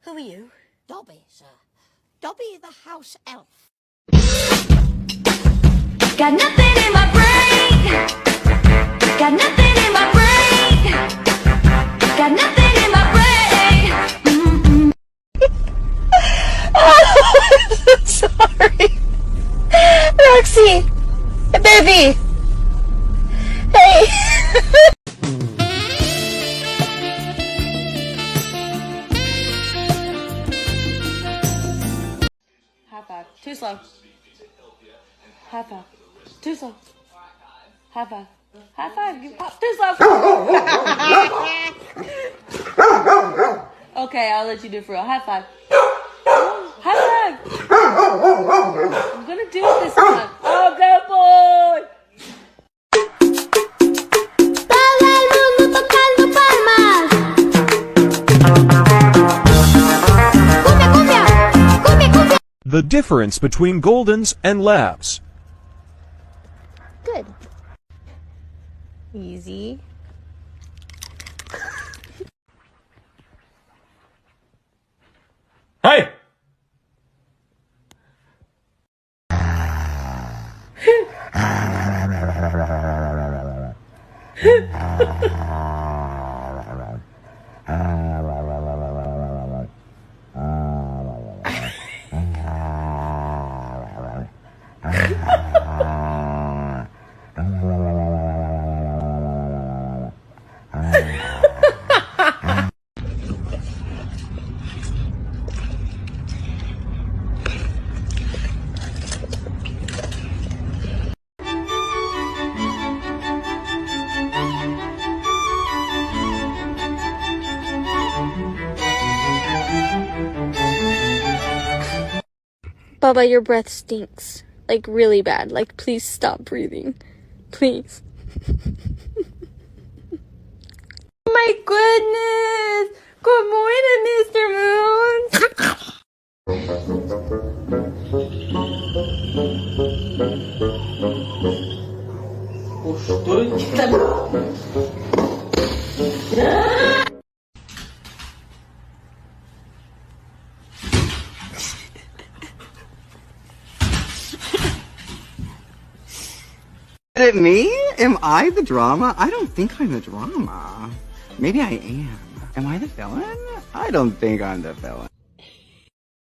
Who are you? Dobby, sir. Dobby the house elf. Got nothing in my brain. Got nothing in my brain. Got nothing in my brain. I'm sorry. Roxy. Baby. Hey. High five. Too slow. High five. Too slow. High five. High five. You pop. Too slow. Okay, I'll let you do it for real. High five. High five. I'm gonna do it this time. Oh, good boy. Todo el mundo tocando palmas. Cumbia, cumbia. Cumbia, cumbia. The difference between Goldens and Labs. Good. Easy. Hey! Baba, your breath stinks. Like, really bad. Like, please stop breathing. Please. Oh my goodness! Good morning, Mr. Moon! Is it me? Am I the drama? I don't think I'm the drama. Maybe I am. Am I the villain? I don't think I'm the villain.